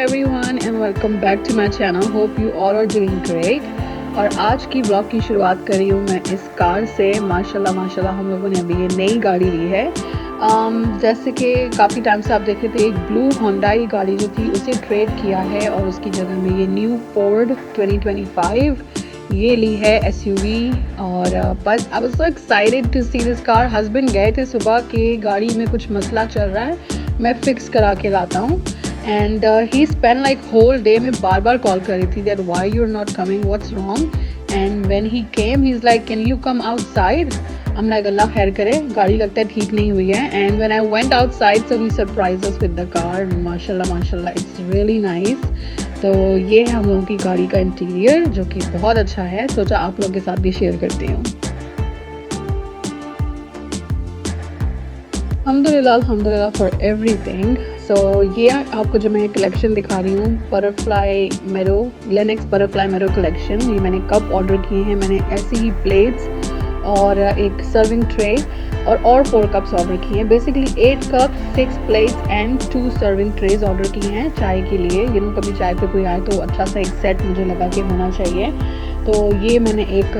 everyone and welcome back to my channel. Hope you all are doing great. और आज की blog की शुरुआत कर रही हूँ मैं इस कार से। माशाल्लाह हम लोगों ने अभी ये नई गाड़ी ली है। जैसे कि काफ़ी टाइम से आप देख रहे थे, एक ब्लू होंडाई गाड़ी जो थी उसे ट्रेड किया है और उसकी जगह में ये न्यू फोर्ड 2025 ये ली है SUV। और बस I was so excited to see this car. Husband गए थे सुबह कि गाड़ी में कुछ मसला चल रहा है, मैं फिक्स करा के लाता हूँ। And he spend like whole day में बार बार कॉल कर रही थी that why you are not coming, what's wrong. And when he came he is like can you come outside. I'm like Allah खैर करे, गाड़ी लगता है ठीक नहीं हुई है। And when I went outside so he surprise us with the car. माशाल्लाह इट्स रियली नाइस। तो ये है हम लोगों की गाड़ी का इंटीरियर जो कि बहुत अच्छा है, सोचा आप लोगों के साथ भी शेयर करती हूँ। अल्हम्दुलिल्लाह फॉर एवरीथिंग। सो ये आपको जो मैं कलेक्शन दिखा रही हूँ, बटरफ्लाई मेरो, लेनेक्स बटरफ्लाई मेरो कलेक्शन। ये मैंने कप ऑर्डर किए हैं, मैंने ऐसे ही प्लेट्स और एक सर्विंग ट्रे और 4 कप्स ऑर्डर किए हैं। Basically 8 cup 6 plates and 2 serving trays order किए हैं चाय के लिए। कभी चाय पे कोई आए तो अच्छा सा एक सेट मुझे लगा के होना चाहिए। तो ये मैंने एक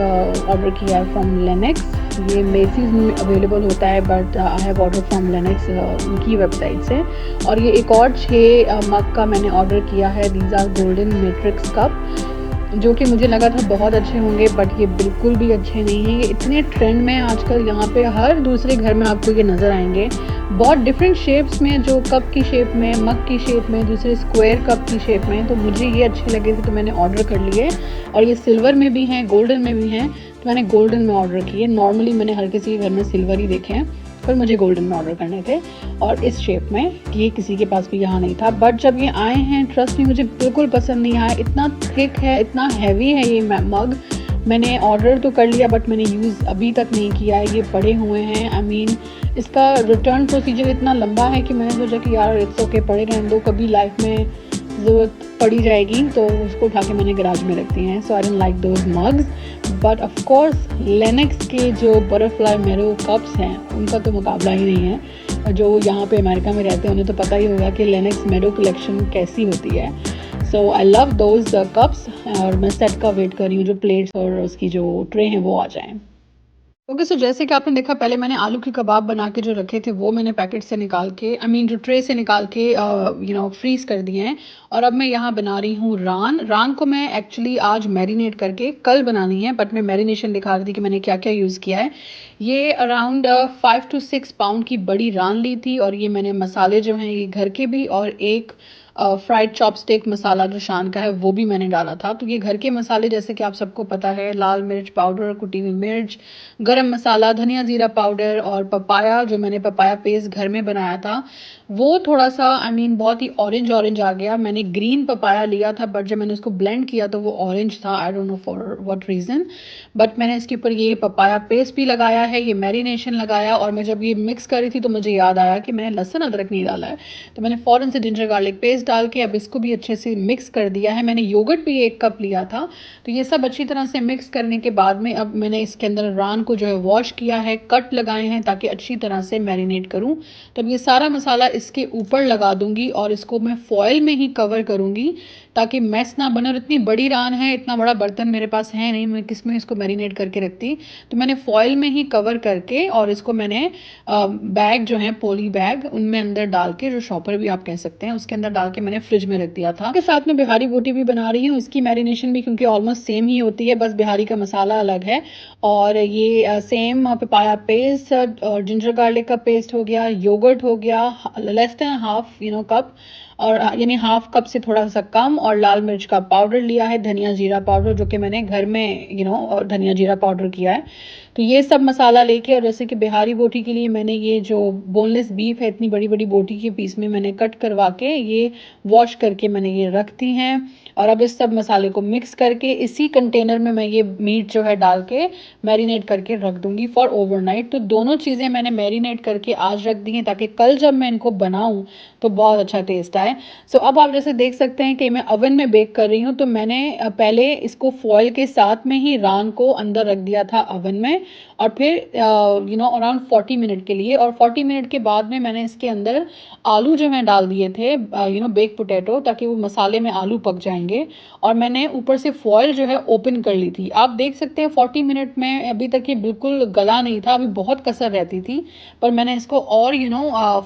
ऑर्डर किया है फ्रॉम लेनेक्स। ये मेसीज में अवेलेबल होता है but I have order from larynx उनकी वेबसाइट से। और ये एक और 6 मग का मैंने ऑर्डर किया है। These are golden matrix cup जो कि मुझे लगा था बहुत अच्छे होंगे बट ये बिल्कुल भी अच्छे नहीं हैं। ये इतने ट्रेंड में आजकल, यहाँ पे हर दूसरे घर में आपको ये नज़र आएंगे, बहुत डिफरेंट शेप्स में, जो कप की शेप में, मग की शेप में, दूसरे स्क्वायर कप की शेप में। तो मुझे ये अच्छे लगे थे तो मैंने ऑर्डर कर लिए। और ये सिल्वर में भी हैं, गोल्डन में भी हैं, तो मैंने गोल्डन में ऑर्डर किए। नॉर्मली मैंने हर किसी के घर में सिल्वर ही देखे हैं पर मुझे गोल्डन में ऑर्डर करने थे और इस शेप में। ये किसी के पास भी यहाँ नहीं था बट जब ये आए हैं, ट्रस्ट में मुझे बिल्कुल पसंद नहीं आया। इतना थिक है, इतना हैवी है ये मग। मैंने ऑर्डर तो कर लिया बट मैंने यूज़ अभी तक नहीं किया है। ये पड़े हुए हैं। आई मीन इसका रिटर्न प्रोसीजर इतना लंबा है कि मैंने सोचा कि यार इट्स ओके, पड़े रहने दो, कभी लाइफ में ज़रूरत पड़ी जाएगी तो उसको उठा के मैंने गराज में रख दिए हैं। So I don't like those mugs but of course Lenox के जो बटरफ्लाई मेरो कप्स हैं उनका तो मुकाबला ही नहीं है। जो यहाँ पे अमेरिका में रहते हैं उन्हें तो पता ही होगा कि लेनेक्स मेरो कलेक्शन कैसी होती है। So I love those cups और मैं सेट का वेट कर रही हूँ जो प्लेट्स और उसकी जो ट्रे हैं वो आ जाएँ। ओके, सो जैसे कि आपने देखा, पहले मैंने आलू के कबाब बना के जो रखे थे वो मैंने पैकेट से निकाल के, जो ट्रे से निकाल के फ्रीज़ कर दिए हैं। और अब मैं यहाँ बना रही हूँ रान। रान को मैं एक्चुअली आज मैरिनेट करके कल बनानी है बट मैं मैरिनेशन दिखा रही थी कि मैंने क्या क्या यूज़ किया है। ये अराउंड 5 to 6 पाउंड की बड़ी रान ली थी और ये मैंने मसाले जो हैं ये घर के भी और एक फ्राइड चॉपस्टिक मसाला जो शान का है वो भी मैंने डाला था। तो ये घर के मसाले जैसे कि आप सबको पता है, लाल मिर्च पाउडर, कुटी हुई मिर्च, गरम मसाला, धनिया जीरा पाउडर और पपाया, जो मैंने पपाया पेस्ट घर में बनाया था वो थोड़ा सा बहुत ही ऑरेंज आ गया। मैंने ग्रीन पपाया लिया था बट जब मैंने उसको ब्लेंड किया तो वो ऑरेंज था। I don't know for what reason but मैंने इसके ऊपर ये पपाया पेस्ट भी लगाया है, ये मैरिनेशन लगाया। और मैं जब ये मिक्स कर रही थी तो मुझे याद आया कि मैंने लहसुन अदरक नहीं डाला है, तो मैंने फ़ौरन से जिंजर गार्लिक पेस्ट डाल के अब इसको भी अच्छे से मिक्स कर दिया है। मैंने योगर्ट भी 1 कप लिया था। तो ये सब अच्छी तरह से मिक्स करने के बाद में अब मैंने इसके अंदर रान को जो है वॉश किया है, कट लगाए हैं ताकि अच्छी तरह से मैरिनेट करूं। तब ये सारा मसाला इसके ऊपर लगा दूंगी और इसको मैं फॉयल में ही कवर करूंगी ताकि मैस ना बने। और इतनी बड़ी रान है, इतना बड़ा बर्तन मेरे पास है नहीं, मैं किस में इसको मैरिनेट करके रखती। तो मैंने फॉयल में ही कवर करके और इसको मैंने बैग जो है पॉली बैग उनमें अंदर डाल के, जो शॉपर भी आप कह सकते हैं, उसके अंदर डाल के मैंने फ्रिज में रख दिया था। के साथ में बिहारी बोटी भी बना रही हूँ, इसकी मैरिनेशन भी क्योंकि ऑलमोस्ट सेम ही होती है, बस बिहारी का मसाला अलग है। और ये सेम पपाया पेस्ट और जिंजर गार्लिक का पेस्ट हो गया, योगर्ट हो गया लेस देन हाफ कप, और यानी हाफ कप से थोड़ा सा कम, और लाल मिर्च का पाउडर लिया है, धनिया जीरा पाउडर जो कि मैंने घर में और धनिया जीरा पाउडर किया है। तो ये सब मसाला लेके, और जैसे कि बिहारी बोटी के लिए मैंने ये जो बोनलेस बीफ है, इतनी बड़ी बड़ी बोटी के पीस में मैंने कट करवा के ये वॉश करके मैंने ये रख दी हैं। और अब इस सब मसाले को मिक्स करके इसी कंटेनर में मैं ये मीट जो है डाल के मैरिनेट करके रख दूंगी फॉर ओवरनाइट। तो दोनों चीज़ें मैंने मैरिनेट करके आज रख दी हैं ताकि कल जब मैं इनको बनाऊं तो बहुत अच्छा टेस्ट जाए। सो अब आप जैसे देख सकते हैं कि मैं ओवन में बेक कर रही हूँ, तो मैंने पहले इसको फॉयल के साथ में ही रान को अंदर रख दिया था ओवन में, और फिर अराउंड 40 मिनट के लिए, और 40 मिनट के बाद में मैंने इसके अंदर आलू जो मैं डाल दिए थे, बेक पोटैटो, ताकि वो मसाले में आलू पक जाएंगे। और मैंने ऊपर से फॉयल जो है ओपन कर ली थी। आप देख सकते हैं 40 मिनट में अभी तक ये बिल्कुल गला नहीं था, अभी बहुत कसर रहती थी, पर मैंने इसको और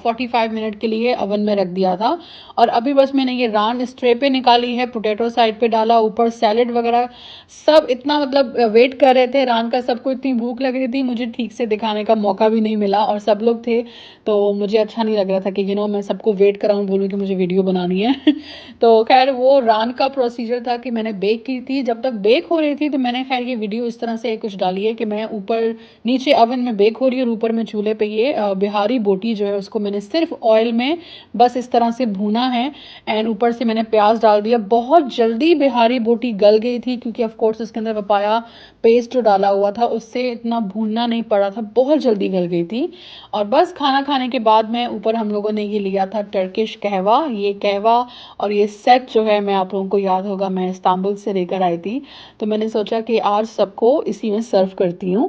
45 मिनट के लिए ओवन में रख दिया था। और अभी बस मैंने ये रान इस ट्रे पे निकाली है, पोटैटो साइड पे डाला, ऊपर सैलेड वगैरह सब, इतना मतलब वेट कर रहे थे रान का, सबको इतनी भूख लग रही थी, मुझे ठीक से दिखाने का मौका भी नहीं मिला, और सब लोग थे तो मुझे अच्छा नहीं लग रहा था कि मैं सबको वेट कराऊं, बोलूं कि मुझे वीडियो बनानी है। तो खैर वो रान का प्रोसीजर था कि मैंने बेक की थी। जब तक बेक हो रही थी तो मैंने खैर ये वीडियो इस तरह से कुछ डाली है कि मैं ऊपर नीचे ओवन में बेक हो रही है और ऊपर में चूल्हे पे ये बिहारी बोटी जो है उसको मैंने सिर्फ ऑयल में बस इस तरह से भूना है, एंड ऊपर से मैंने प्याज डाल दिया। बहुत जल्दी बिहारी बोटी गल गई थी, क्योंकि ऑफ कोर्स उसके अंदर पपाया पेस्ट जो डाला हुआ था उससे इतना भूनना नहीं पड़ा था, बहुत जल्दी गल गई थी। और बस खाना खाने के बाद में ऊपर हम लोगों ने ये लिया था टर्किश कहवा, ये कहवा और ये सेट जो है, मैं आप लोगों को याद होगा मैं इस्तांबुल से लेकर आई थी, तो मैंने सोचा कि आज सबको इसी में सर्व करती हूँ।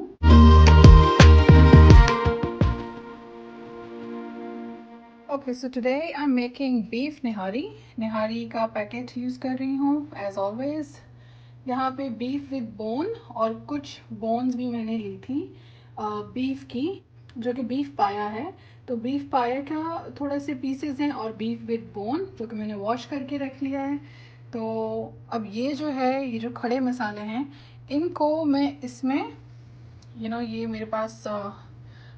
Okay, so today I am making beef nihari. Nihari का पैकेट यूज़ कर रही हूँ एज ऑलवेज। यहाँ पे बीफ विद बोन, और कुछ बोन्स भी मैंने ली थी बीफ की, जो कि बीफ पाया है। तो बीफ पाया का थोड़े से पीसेस हैं, और बीफ विद बोन जो कि मैंने वॉश करके रख लिया है। तो अब ये जो है, ये जो खड़े मसाले हैं, इनको मैं इसमें ये मेरे पास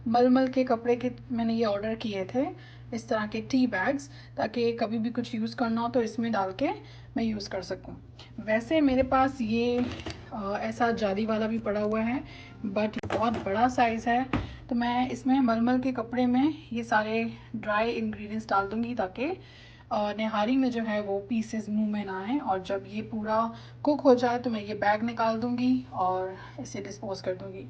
मलमल के कपड़े के मैंने ये ऑर्डर किए थे, इस तरह के टी बैग्स, ताकि कभी भी कुछ यूज़ करना हो तो इसमें डाल के मैं यूज़ कर सकूं। वैसे मेरे पास ये ऐसा जाली वाला भी पड़ा हुआ है, बट बहुत बड़ा साइज़ है, तो मैं इसमें मलमल के कपड़े में ये सारे ड्राई इंग्रेडिएंट्स डाल दूँगी, ताकि निहारी में जो है वो पीसेस मुंह में ना आए। और जब ये पूरा कुक हो जाए तो मैं ये बैग निकाल दूँगी और इसे डिस्पोज कर दूँगी।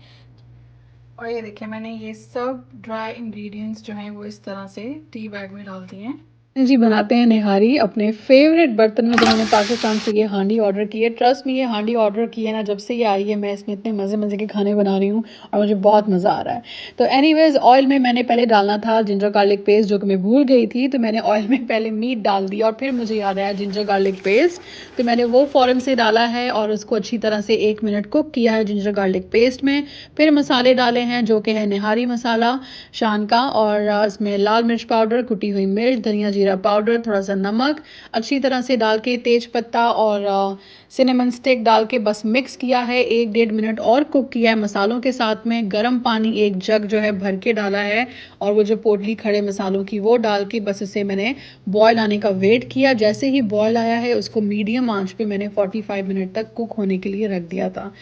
और ये देखिए, मैंने ये सब ड्राई इंग्रेडिएंट्स जो हैं वो इस तरह से टी बैग में डाल दिए हैं। जी, बनाते हैं निहारी अपने फेवरेट बर्तन में, जो मैंने पाकिस्तान से ये हांडी ऑर्डर की है। ट्रस्ट मी, ये हांडी ऑर्डर की है ना, जब से ये आई है मैं इसमें इतने मज़े मज़े के खाने बना रही हूँ और मुझे बहुत मज़ा आ रहा है। तो एनीवेज, ऑयल में मैंने पहले डालना था जिंजर गार्लिक पेस्ट, जो कि मैं भूल गई थी, तो मैंने ऑयल में पहले मीट डाल दिया, और फिर मुझे याद आया जिंजर गार्लिक पेस्ट, तो मैंने वो फ़ौरन से डाला है और उसको अच्छी तरह से 1 मिनट कुक किया है जिंजर गार्लिक पेस्ट में। फिर मसाले डाले हैं, जो कि है निहारी मसाला शान का, और इसमें लाल मिर्च पाउडर, कुटी हुई मिर्च, धनिया जीरा पाउडर, थोड़ा सा नमक अच्छी तरह से डाल के, तेज पत्ता और सिनेमन स्टिक डाल के बस मिक्स किया है। 1-1.5 मिनट और कुक किया है मसालों के साथ में। गर्म पानी 1 जग जो है भर के डाला है, और वो जो पोटली खड़े मसालों की वो डाल के बस इसे मैंने बॉयल आने का वेट किया। जैसे ही बॉयल आया है उसको मीडियम आंच पे मैंने 45 मिनट तक कुक होने के लिए रख दिया था।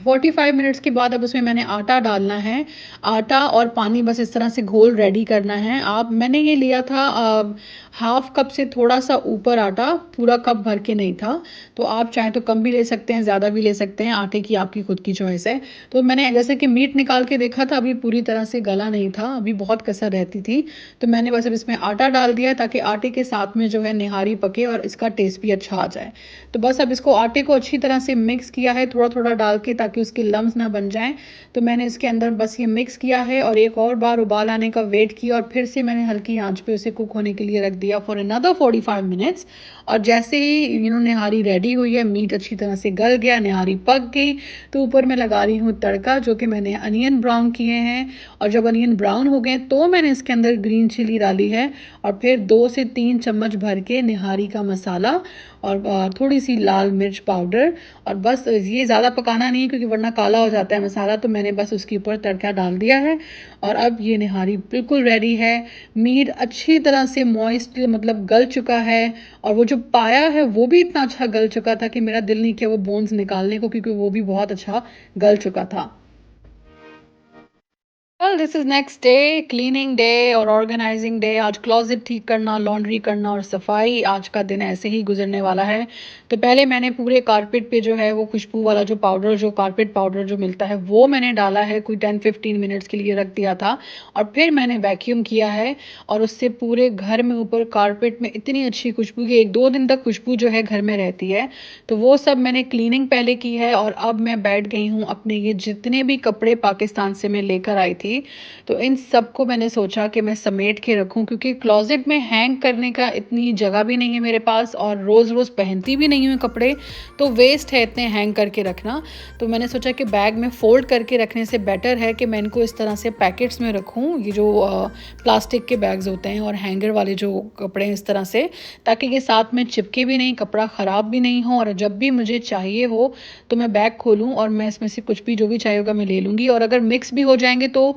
45 मिनट्स के बाद अब उसमें मैंने आटा डालना है। आटा और पानी बस इस तरह से घोल रेडी करना है। मैंने ये लिया था हाफ कप से थोड़ा सा ऊपर आटा, पूरा कप भर के नहीं था, तो आप चाहे तो कम भी ले सकते हैं, ज़्यादा भी ले सकते हैं, आटे की आपकी खुद की चॉइस है। तो मैंने जैसे कि मीट निकाल के देखा था, अभी पूरी तरह से गला नहीं था, अभी बहुत कसर रहती थी, तो मैंने बस अब इसमें आटा डाल दिया ताकि आटे के साथ में जो है निहारी पके और इसका टेस्ट भी अच्छा आ जाए। तो बस अब इसको आटे को अच्छी तरह से मिक्स किया है, थोड़ा थोड़ा डाल के, ताकि उसके लम्स ना बन जाएं। तो मैंने इसके अंदर बस ये मिक्स किया है और एक और बार उबाल आने का वेट किया, और फिर से मैंने हल्की आंच पे उसे कुक होने के लिए रख दिया फॉर अनदर 45 मिनट्स। और जैसे ही निहारी रेडी हुई है, मीट अच्छी तरह से गल गया, निहारी पक गई, तो ऊपर मैं लगा रही हूँ तड़का, जो कि मैंने अनियन ब्राउन किए हैं। और जब अनियन ब्राउन हो गए तो मैंने इसके अंदर ग्रीन चिली डाली है, और फिर 2 से 3 चम्मच भर के निहारी का मसाला, और थोड़ी सी लाल मिर्च पाउडर। और बस ये ज़्यादा पकाना नहीं है, क्योंकि वरना काला हो जाता है मसाला, तो मैंने बस उसके ऊपर तड़का डाल दिया है। और अब ये निहारी बिल्कुल रेडी है। मीट अच्छी तरह से मॉइस्ट, मतलब गल चुका है, और वो जो पाया है वो भी इतना अच्छा गल चुका था कि मेरा दिल नहीं किया वो बोन्स निकालने को, क्योंकि वो भी बहुत अच्छा गल चुका था। Well this is next day, cleaning day और ऑर्गेनाइजिंग डे। आज क्लोज़ेट ठीक करना, लॉन्ड्री करना और सफाई, आज का दिन ऐसे ही गुज़रने वाला है। तो पहले मैंने पूरे कारपेट पे जो है वो खुशबू वाला जो पाउडर, जो कारपेट पाउडर जो मिलता है, वो मैंने डाला है, कोई 10-15 मिनट्स के लिए रख दिया था। और फिर मैंने वैक्यूम किया है और उससे पूरे घर में ऊपर कारपेट में इतनी अच्छी खुशबू कि 1-2 दिन तक खुशबू जो है घर में रहती है। तो वो सब मैंने क्लीनिंग पहले की है और अब मैं बैठ गई हूँ अपने ये जितने भी कपड़े पाकिस्तान से मैं लेकर आई थी, तो इन सबको मैंने सोचा कि मैं समेट के रखूं, क्योंकि क्लोजेट में हैंग करने का इतनी जगह भी नहीं है मेरे पास और रोज़ रोज़ पहनती भी नहीं हूँ कपड़े, तो वेस्ट है इतने हैंग करके रखना। तो मैंने सोचा कि बैग में फ़ोल्ड करके रखने से बेटर है कि मैं इनको इस तरह से पैकेट्स में रखूँ, ये जो प्लास्टिक के बैग्स होते हैं और हैंगर वाले जो कपड़े हैं इस तरह से, ताकि ये साथ में चिपके भी नहीं, कपड़ा ख़राब भी नहीं हो, और जब भी मुझे चाहिए हो तो मैं बैग खोलूँ और मैं इसमें से कुछ भी जो भी चाहिए होगा मैं ले लूँगी। और अगर मिक्स भी हो जाएंगे तो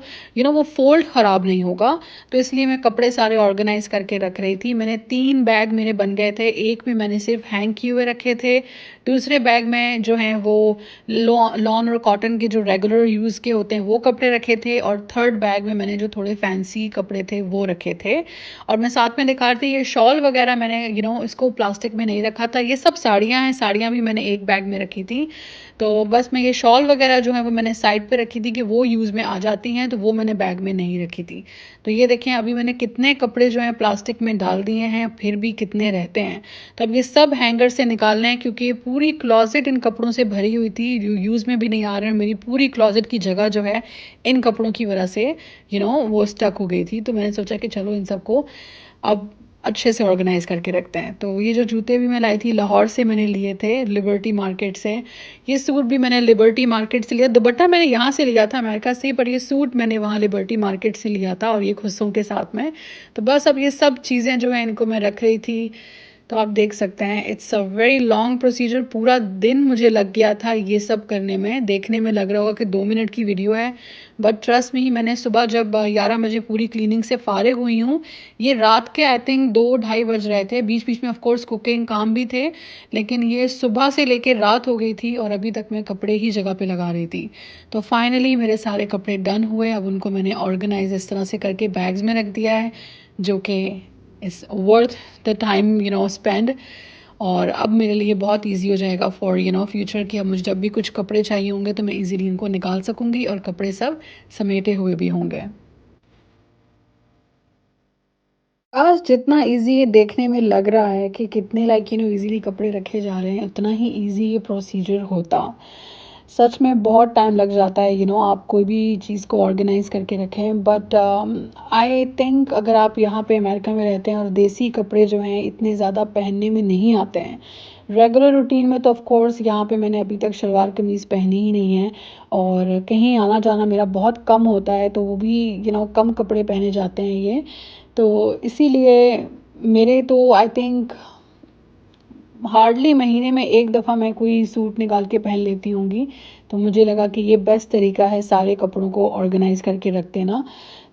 वो फ़ोल्ड ख़राब नहीं होगा। तो इसलिए मैं कपड़े सारे ऑर्गेनाइज़ करके रख रही थी। मैंने 3 बैग मेरे बन गए थे। एक में मैंने सिर्फ़ हैंग किए हुए रखे थे। दूसरे बैग में जो हैं वो लॉन और कॉटन के जो रेगुलर यूज़ के होते हैं वो कपड़े रखे थे, और थर्ड बैग में मैंने जो थोड़े फैंसी कपड़े थे वो रखे थे। और मैं साथ में दिखा रही थी ये शॉल वगैरह, मैंने इसको प्लास्टिक में नहीं रखा था। ये सब साड़ियाँ हैं, साड़ियाँ भी मैंने एक बैग में रखी थी। तो बस मैं ये शॉल वगैरह जो है वो मैंने साइड पे रखी थी कि वो यूज़ में आ जाती हैं, तो वो मैंने बैग में नहीं रखी थी। तो ये देखें अभी मैंने कितने कपड़े जो हैं प्लास्टिक में डाल दिए हैं, फिर भी कितने रहते हैं। तो अब ये सब हैंगर से निकालने हैं, क्योंकि ये पूरी क्लॉजेट इन कपड़ों से भरी हुई थी, जो यूज़ में भी नहीं आ रहे हैं। मेरी पूरी क्लॉजेट की जगह जो है इन कपड़ों की वजह से वो स्टक हो गई थी। तो मैंने सोचा कि चलो इन सबको अब अच्छे से ऑर्गेनाइज़ करके रखते हैं। तो ये जो जूते भी मैं लाई थी लाहौर से मैंने लिए थे, लिबर्टी मार्केट से। ये सूट भी मैंने लिबर्टी मार्केट से लिया। दुपट्टा मैंने यहाँ से लिया था अमेरिका से, पर ये सूट मैंने वहाँ लिबर्टी मार्केट से लिया था, और ये खुस्सों के साथ में। तो बस अब ये सब चीज़ें जो हैं इनको मैं रख रही थी। तो आप देख सकते हैं it's a very long procedure, पूरा दिन मुझे लग गया था ये सब करने में। देखने में लग रहा होगा कि 2 मिनट की वीडियो है, बट ट्रस्ट में ही मैंने सुबह जब 11 बजे पूरी क्लीनिंग से फारिग हुई हूँ, ये रात के आई थिंक 2-2:30 बज रहे थे। बीच बीच में ऑफ कोर्स कुकिंग काम भी थे, लेकिन ये सुबह से लेकर रात हो गई थी और अभी तक मैं कपड़े ही जगह पे लगा रही थी। तो फाइनली मेरे सारे कपड़े डन हुए। अब उनको मैंने ऑर्गेनाइज इस तरह से करके बैग्स में रख दिया है, जो कि is worth the time spend. और अब मेरे लिए बहुत इजी हो जाएगा फॉर फ्यूचर, कि अब मुझे जब भी कुछ कपड़े चाहिए होंगे तो मैं इजीली इनको निकाल सकूँगी और कपड़े सब समेटे हुए भी होंगे। आज जितना इजी ये देखने में लग रहा है कि कितने लाइक इजीली कपड़े रखे जा रहे हैं, उतना ही इजी ये प्रोसीजर होता। सच में बहुत टाइम लग जाता है आप कोई भी चीज़ को ऑर्गेनाइज करके रखें। बट आई थिंक अगर आप यहाँ पे अमेरिका में रहते हैं और देसी कपड़े जो हैं इतने ज़्यादा पहनने में नहीं आते हैं रेगुलर रूटीन में, तो ऑफ कोर्स यहाँ पे मैंने अभी तक शलवार कमीज़ पहनी ही नहीं है, और कहीं आना जाना मेरा बहुत कम होता है, तो वो भी कम कपड़े पहने जाते हैं ये। तो इसीलिए मेरे तो आई थिंक हार्डली महीने में एक दफ़ा मैं कोई सूट निकाल के पहन लेती होंगी। तो मुझे लगा कि ये बेस्ट तरीका है सारे कपड़ों को ऑर्गेनाइज़ करके रख देना,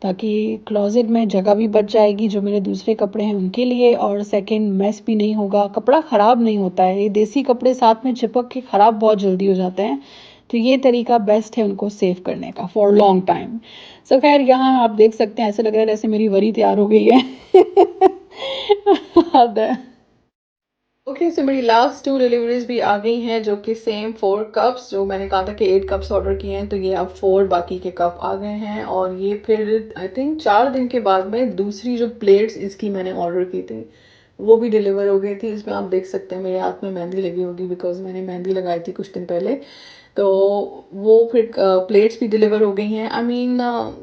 ताकि क्लोज़ेट में जगह भी बच जाएगी जो मेरे दूसरे कपड़े हैं उनके लिए, और सेकंड मेस भी नहीं होगा, कपड़ा ख़राब नहीं होता है। ये देसी कपड़े साथ में चिपक के ख़राब बहुत जल्दी हो जाते हैं। तो ये तरीका बेस्ट है उनको सेव करने का फॉर लॉन्ग टाइम। सो खैर यहाँ आप देख सकते हैं ऐसा लग रहा है जैसे मेरी वरी तैयार हो गई है। हद है। ओके सो मेरी लास्ट 2 डिलीवरीज भी आ गई हैं, जो कि सेम 4 कप्स, जो मैंने कहा था कि 8 कप्स ऑर्डर किए हैं, तो ये अब 4 बाकी के कप आ गए हैं। और ये फिर आई थिंक 4 दिन के बाद में दूसरी जो प्लेट्स इसकी मैंने ऑर्डर की थी वो भी डिलीवर हो गई थी। इसमें आप देख सकते हैं मेरे हाथ में मेहंदी लगी होगी, बिकॉज मैंने मेहंदी लगाई थी कुछ दिन पहले। तो वो फिर प्लेट्स भी डिलीवर हो गई हैं। आई मीन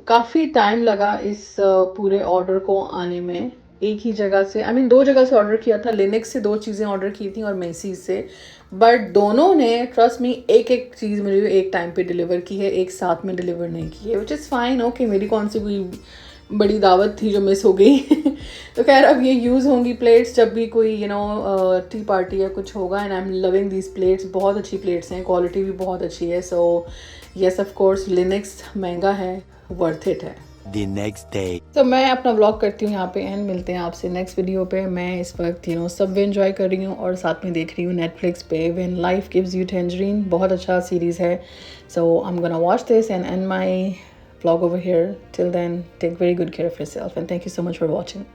काफ़ी टाइम लगा इस पूरे ऑर्डर को आने में। एक ही जगह से, आई मीन 2 जगह से ऑर्डर किया था। लिनक्स से 2 चीज़ें ऑर्डर की थी और मेसीज से, बट दोनों ने ट्रस्ट मी एक एक चीज़ मुझे एक टाइम पे डिलीवर की है, एक साथ में डिलीवर नहीं की है, विच इज़ फाइन। ओके, मेरी कौन सी कोई बड़ी दावत थी जो मिस हो गई। तो खैर अब ये यूज़ होंगी प्लेट्स जब भी कोई टी पार्टी या कुछ होगा। And I am loving these plates, बहुत अच्छी प्लेट्स हैं, क्वालिटी भी बहुत अच्छी है। So yes of course Linux महंगा है, वर्थ इट है। The next day. तो मैं अपना व्लॉग करती हूँ यहाँ पे एंड मिलते हैं आपसे नेक्स्ट वीडियो पे। मैं इस वक्त सब एंजॉय कर रही हूँ और साथ में देख रही हूँ नेटफ्लिक्स पे when life gives you tangerine, बहुत अच्छा सीरीज़ है। So I am gonna watch this and and my vlog over here. Till then, take very good care of yourself, and thank you so much for watching.